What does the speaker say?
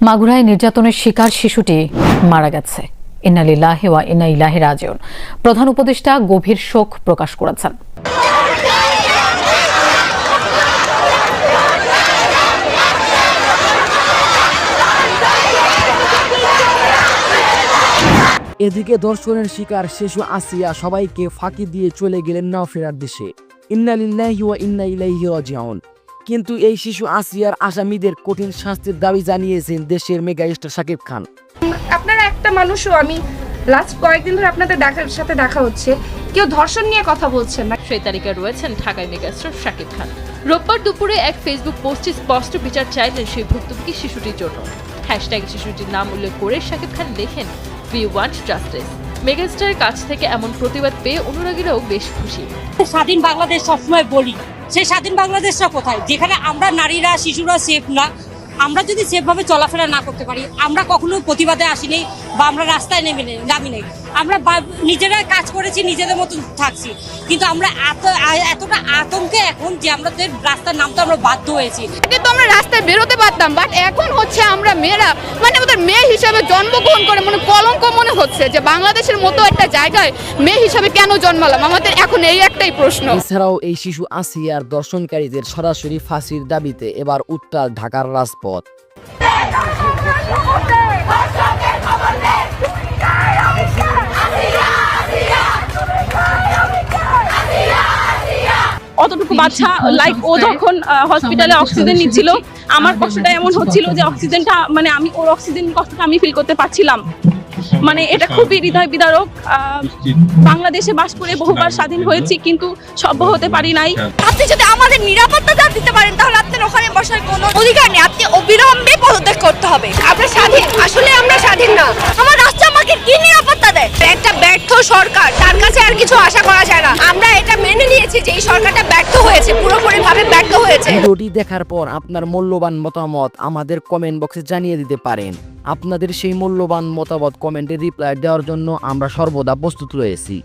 মাগুরায় নির্যাতনের শিকার শিশুটি মারা গেছে। ইন্না লিল্লাহি ওয়া ইন্না ইলাইহি রাজিউন। প্রধান উপদেষ্টা গভীর শোক প্রকাশ করেছেন। এদিকে ধর্ষণের শিকার শিশু আসিয়া সবাইকে ফাঁকি দিয়ে চলে গেলেন না ফেরার দেশে। ইন্না লিল্লাহি ওয়া ইন্না ইলাইহি রাজিউন। কিন্তু এই শিশু আসিয়ার আসামিদের কঠিন শাস্তির দাবি জানিয়েছেন দেশের মেগাস্টার শাকিব খান। আপনারা একটা মানুষও, আমি লাস্ট কয়েকদিন ধরে আপনাদের সাথে দেখা হচ্ছে, কেউ ধর্ষণ নিয়ে কথা বলছেন না। সেই তালিকায় রয়েছেন ঢাকায় মেগাস্টার শাকিব খান। রোববার দুপুরে এক ফেসবুক পোস্টে স্পষ্ট বিচার চাইলেন সেই ভুক্তভোগী শিশুটির জন্য। হ্যাশট্যাগে শিশুটির নাম উল্লেখ করে শাকিব খান লেখেন, "We want justice." মেগাস্টারের কাছ থেকে এমন প্রতিবাদ পেয়ে অনুরাগীরাও বেশ খুশি। স্বাধীন বাংলাদেশ সবসময় বলি, সেই স্বাধীন বাংলাদেশটা কোথায়, যেখানে আমরা নারীরা শিশুরা সেফ না। আমরা যদি সেফভাবে চলাফেরা না করতে পারি, আমরা কখনো প্রতিবাদে আসিনি বা আমরা রাস্তায় নামি নেই। আমরা নিজেরা কাজ করেছি, নিজেদের মতন থাকছি, কিন্তু আমরা এতটা আতঙ্কে এখন যে আমাদের রাস্তার নামতে আমরা বাধ্য হয়েছি। কিন্তু আমরা রাস্তায় বেরোতে পারতাম, বাট এখন হচ্ছে আমরা মেয়েরা ওদের মেয়ে হিসেবে জন্মগ্রহণ করে কলঙ্ক মনে হচ্ছে যে বাংলাদেশের মতো একটা জায়গায় মেয়ে হিসেবে কেন জন্মালাম। আমাদের এখন এই একটাই প্রশ্ন। এছাড়াও এই শিশু আসিয়ার দর্শনকারীদের সরাসরি ফাঁসির দাবিতে এবার উত্তাল ঢাকার রাজপথ। অতটুকু বাচ্চা ও যখন হসপিটালে অক্সিজেন নিচ্ছিল, আমার কষ্টটা এমন হচ্ছিল যে অক্সিজেনটা আমি ওর অক্সিজেন কষ্টটা আমি ফিল করতে পারছিলাম। এটা খুবই হৃদয় বিদারক। বাংলাদেশে বাস করে বহুবার স্বাধীন হয়েছি, কিন্তু সভ্য হতে পারি নাই। আপনি যদি আমাদের নিরাপত্তা দিতে পারেন, তাহলে আপনার ওখানে বসার কোনো অধিকার নেই। আপনি অবিলম্বে পদত্যাগ করতে হবে। আমরা স্বাধীন, আসলে আমরা স্বাধীন না। আমার রাষ্ট্র আমাকে কি নিরাপত্তা দেয়? একটা ব্যর্থ সরকার, তার কাছে আর কিছু আশা করা যায় না। আমরা এটা মেনে নিয়েছি যে এই সরকারটা ব্যর্থ হয়েছে, পুরোপুরিভাবে ব্যর্থ হয়েছে। ভিডিওটি দেখার পর আপনার মূল্যবান মতামত আমাদের কমেন্ট বক্সে জানিয়ে দিতে পারেন। আপনাদের সেই মূল্যবান মতামত কমেন্টে রিপ্লাই দেওয়ার জন্য আমরা সর্বদা প্রস্তুত রয়েছি।